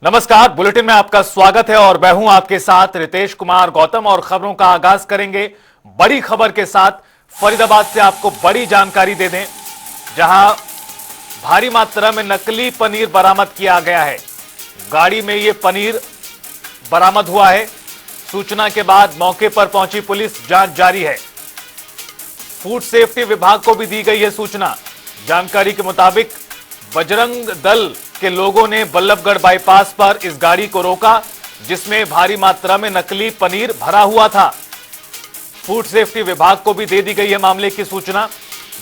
नमस्कार, बुलेटिन में आपका स्वागत है और मैं हूं आपके साथ रितेश कुमार गौतम। और खबरों का आगाज करेंगे बड़ी खबर के साथ। फरीदाबाद से आपको बड़ी जानकारी दे दें, जहां भारी मात्रा में नकली पनीर बरामद किया गया है। गाड़ी में यह पनीर बरामद हुआ है। सूचना के बाद मौके पर पहुंची पुलिस, जांच जारी है। फूड सेफ्टी विभाग को भी दी गई है सूचना। जानकारी के मुताबिक बजरंग दल के लोगों ने बल्लभगढ़ बाईपास पर इस गाड़ी को रोका, जिसमें भारी मात्रा में नकली पनीर भरा हुआ था। फूड सेफ्टी विभाग को भी दे दी गई है मामले की सूचना।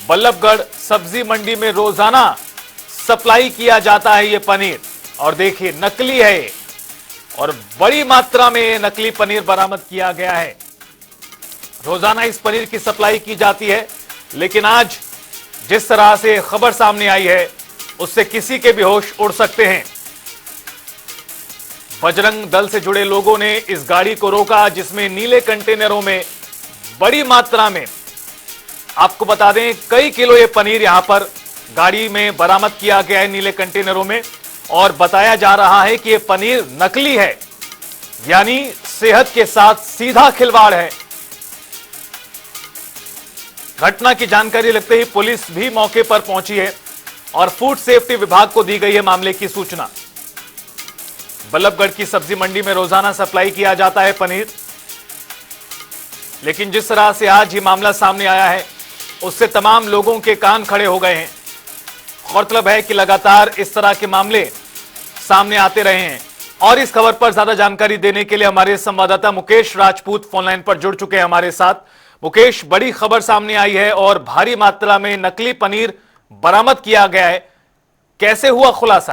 बल्लभगढ़ सब्जी मंडी में रोजाना सप्लाई किया जाता है ये पनीर, और देखिए नकली है ये, और बड़ी मात्रा में ये नकली पनीर बरामद किया गया है। रोजाना इस पनीर की सप्लाई की जाती है, लेकिन आज जिस तरह से खबर सामने आई है उससे किसी के भी होश उड़ सकते हैं। बजरंग दल से जुड़े लोगों ने इस गाड़ी को रोका, जिसमें नीले कंटेनरों में बड़ी मात्रा में, आपको बता दें, कई किलो ये पनीर यहां पर गाड़ी में बरामद किया गया है नीले कंटेनरों में। और बताया जा रहा है कि ये पनीर नकली है, यानी सेहत के साथ सीधा खिलवाड़ है। घटना की जानकारी लगते ही पुलिस भी मौके पर पहुंची है और फूड सेफ्टी विभाग को दी गई है मामले की सूचना। बल्लभगढ़ की सब्जी मंडी में रोजाना सप्लाई किया जाता है पनीर, लेकिन जिस तरह से आज ये मामला सामने आया है उससे तमाम लोगों के कान खड़े हो गए हैं। गौरतलब है कि लगातार इस तरह के मामले सामने आते रहे हैं। और इस खबर पर ज्यादा जानकारी देने के लिए हमारे संवाददाता मुकेश राजपूत फोनलाइन पर जुड़ चुके हैं हमारे साथ। मुकेश, बड़ी खबर सामने आई है और भारी मात्रा में नकली पनीर बरामद किया गया है, कैसे हुआ खुलासा?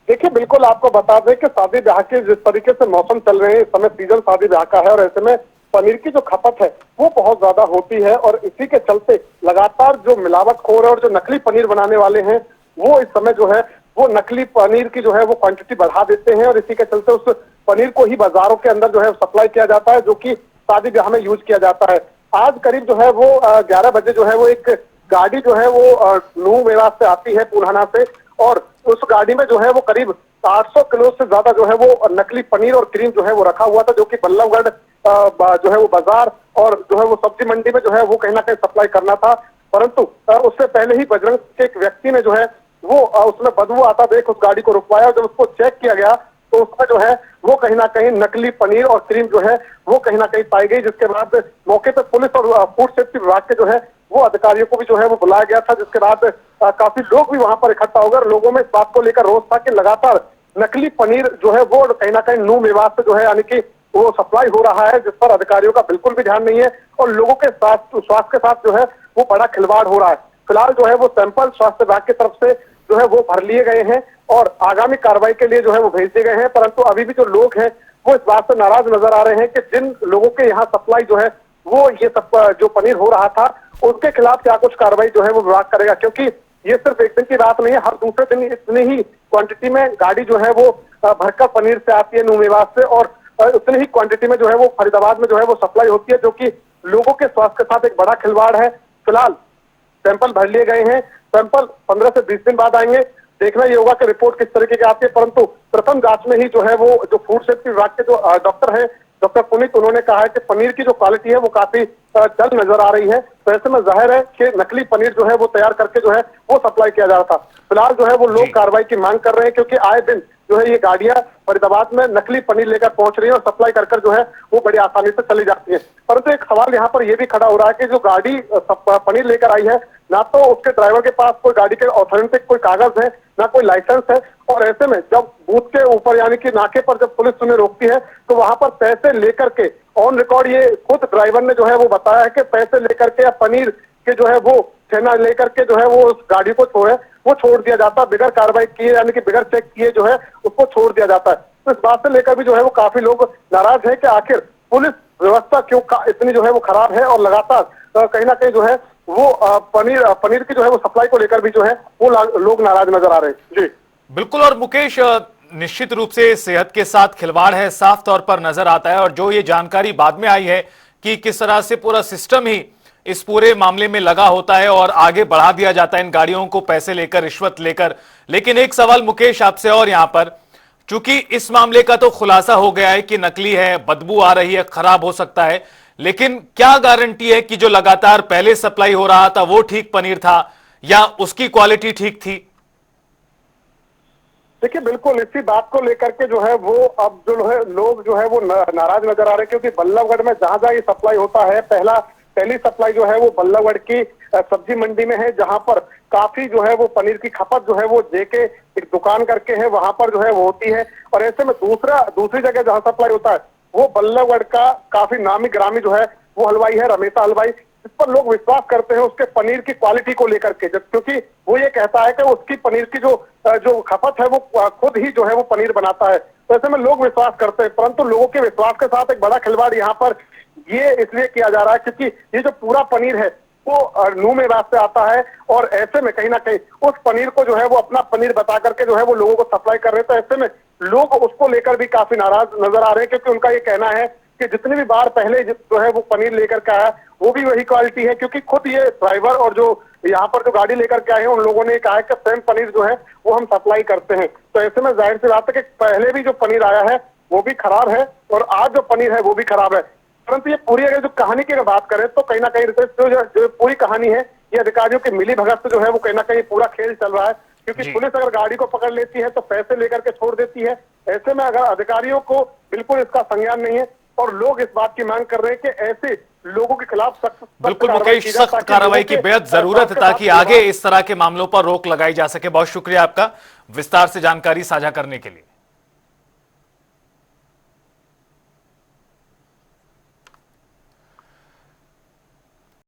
देखिए, बिल्कुल आपको बता दें कि शादी ब्याह के जिस तरीके से मौसम चल रहे हैं, इस समय सीजन शादी ब्याह का है, और ऐसे में पनीर की जो खपत है वो बहुत ज्यादा होती है। और इसी के चलते लगातार जो मिलावटखोर और जो नकली पनीर बनाने वाले हैं वो इस समय जो है वो नकली पनीर की जो है वो क्वांटिटी बढ़ा देते हैं, और इसी के चलते उस पनीर को ही बाजारों के अंदर जो है सप्लाई किया जाता है, जो कि शादी ब्याह में यूज किया जाता है। आज करीब जो है वो 11 बजे जो है वो एक गाड़ी जो है वो नूह मेवात से आती है, पुराना से, और उस गाड़ी में जो है वो करीब 800 किलो से ज्यादा जो है वो नकली पनीर और क्रीम जो है वो रखा हुआ था, जो कि बल्लभगढ़ जो है वो बाजार और जो है वो सब्जी मंडी में जो है वो कहीं ना कहीं सप्लाई करना था। परंतु उससे पहले ही बजरंग के एक व्यक्ति ने जो है वो उसमें बदबू आता देख उस गाड़ी को रुकवाया, और जब उसको चेक किया गया तो उसमें जो है वो कहीं ना कहीं नकली पनीर और क्रीम जो है वो कहीं ना कहीं पाई गई, जिसके बाद मौके पर पुलिस और फूड सेफ्टी विभाग के जो है वो अधिकारियों को भी जो है वो बुलाया गया था, जिसके बाद काफी लोग भी वहां पर इकट्ठा हो गए। लोगों में इस बात को लेकर रोष था कि लगातार नकली पनीर जो है वो कहीं ना कहीं नूह मेवात से जो है यानी कि वो सप्लाई हो रहा है, जिस पर अधिकारियों का बिल्कुल भी ध्यान नहीं है, और लोगों के स्वास्थ्य के साथ जो है वो बड़ा खिलवाड़ हो रहा है। फिलहाल जो है वो सैंपल स्वास्थ्य विभाग की तरफ से जो है वो भर लिए गए हैं और आगामी कार्रवाई के लिए जो है वो भेज दिए गए हैं। परंतु अभी भी जो लोग हैं वो इस बात से नाराज नजर आ रहे हैं कि जिन लोगों के यहाँ सप्लाई जो है वो ये सब जो पनीर हो रहा था उसके खिलाफ क्या कुछ कार्रवाई जो है वो विभाग करेगा, क्योंकि ये सिर्फ एक दिन की बात नहीं है, हर दूसरे दिन इतनी ही क्वांटिटी में गाड़ी जो है वो भरकर पनीर से आती है नूह मेवात से, और उतनी ही क्वांटिटी में जो है वो फरीदाबाद में जो है वो सप्लाई होती है, जो कि लोगों के स्वास्थ्य के साथ एक बड़ा खिलवाड़ है। फिलहाल सैंपल भर लिए गए हैं, सैंपल 15 से 20 दिन बाद आएंगे। देखना ये होगा कि रिपोर्ट किस तरीके की आती है, परंतु प्रथम जांच में ही जो है वो जो फूड सेफ्टी विभाग के जो डॉक्टर है, डॉक्टर पुनीत, उन्होंने कहा है कि पनीर की जो क्वालिटी है वो काफी डल नजर आ रही है। तो ऐसे में जाहिर है कि नकली पनीर जो है वो तैयार करके जो है वो सप्लाई किया जा रहा था। फिलहाल जो है वो लोग कार्रवाई की मांग कर रहे हैं, क्योंकि आए दिन जो है ये गाड़ियां फरीदाबाद में नकली पनीर लेकर पहुंच रही है और सप्लाई कर जो है वो बड़ी आसानी से चली जाती है। परंतु एक सवाल यहाँ पर यह भी खड़ा हो रहा है कि जो गाड़ी पनीर लेकर आई है, ना तो उसके ड्राइवर के पास कोई गाड़ी के ऑथेंटिक कोई कागज है, ना कोई लाइसेंस है, और ऐसे में जब बूथ के ऊपर यानी कि नाके पर जब पुलिस उन्हें रोकती है तो वहां पर पैसे लेकर के ऑन रिकॉर्ड ये खुद ड्राइवर ने जो है वो बताया है कि पैसे लेकर के या पनीर के जो है वो छेना लेकर के जो है वो उस गाड़ी को वो छोड़ दिया जाता है, बिगड़ कार्रवाई किए यानी कि बिगड़ चेक किए जो है उसको छोड़ दिया जाता है। तो इस बात से लेकर भी जो है वो काफी लोग नाराज है कि आखिर पुलिस व्यवस्था क्यों इतनी जो है वो खराब है, और लगातार कहीं ना कहीं जो है वो पनीर की जो है वो सप्लाई को लेकर भी जो है वो लोग नाराज नजर आ रहे हैं। जी बिल्कुल। और मुकेश, निश्चित रूप से सेहत के साथ खिलवाड़ है, साफ तौर पर नजर आता है। और जो ये जानकारी बाद में आई है कि किस तरह से पूरा सिस्टम ही इस पूरे मामले में लगा होता है और आगे बढ़ा दिया जाता है इन गाड़ियों को पैसे लेकर, रिश्वत लेकर, लेकिन एक सवाल मुकेश आपसे और यहां पर, चूंकि इस मामले का तो खुलासा हो गया है कि नकली है, बदबू आ रही है, खराब हो सकता है, लेकिन क्या गारंटी है कि जो लगातार पहले सप्लाई हो रहा था वो ठीक पनीर था या उसकी क्वालिटी ठीक थी? देखिए, बिल्कुल इसी बात को लेकर के जो है वो अब जो है लोग जो है वो नाराज नजर आ रहे हैं, क्योंकि बल्लभगढ़ में जहां जहां ये सप्लाई होता है, पहली सप्लाई जो है वो बल्लभगढ़ की सब्जी मंडी में है, जहां पर काफी जो है वो पनीर की खपत जो है वो जेके एक दुकान करके है, वहां पर जो है वो होती है। और ऐसे में दूसरी जगह जहां सप्लाई होता है वो बल्लभगढ़ का काफी नामी ग्रामी जो है वो हलवाई है, रमेशा हलवाई, जिस पर लोग विश्वास करते हैं उसके पनीर की क्वालिटी को लेकर के, क्योंकि वो ये कहता है कि उसकी पनीर की जो खपत है वो खुद ही जो है वो पनीर बनाता है। तो ऐसे में लोग विश्वास करते हैं, परंतु लोगों के विश्वास के साथ एक बड़ा खिलवाड़ यहाँ पर ये इसलिए किया जा रहा है क्योंकि ये जो पूरा पनीर है वो नूह में से आता है, और ऐसे में कहीं ना कहीं उस पनीर को जो है वो अपना पनीर बता करके जो है वो लोगों को सप्लाई कर रहे हैं। तो ऐसे में लोग उसको लेकर भी काफी नाराज नजर आ रहे हैं, क्योंकि उनका ये कहना है कि जितनी भी बार पहले जो है वो पनीर लेकर के आया वो भी वही क्वालिटी है, क्योंकि खुद ये ड्राइवर और जो यहाँ पर जो गाड़ी लेकर के आए हैं उन लोगों ने कहा है कि सेम पनीर जो है वो हम सप्लाई करते हैं। तो ऐसे में जाहिर सी बात है कि पहले भी जो पनीर आया है वो भी खराब है और आज जो पनीर है वो भी खराब है। परंतु ये पूरी अगर जो कहानी की बात करें तो कहीं ना कहीं जो पूरी कहानी है ये अधिकारियों की मिली भगत से जो है वो कहीं ना कहीं पूरा खेल चल रहा है, क्योंकि पुलिस अगर गाड़ी को पकड़ लेती है तो पैसे लेकर के छोड़ देती है। ऐसे में अगर अधिकारियों को बिल्कुल इसका संज्ञान नहीं है और लोग इस बात की मांग कर रहे हैं कि ऐसे लोगों के खिलाफ सख्त बिल्कुल मुकेश, सख्त कार्रवाई की बेहद जरूरत है ताकि आगे इस तरह के मामलों पर रोक लगाई जा सके। बहुत शुक्रिया आपका विस्तार से जानकारी साझा करने के लिए।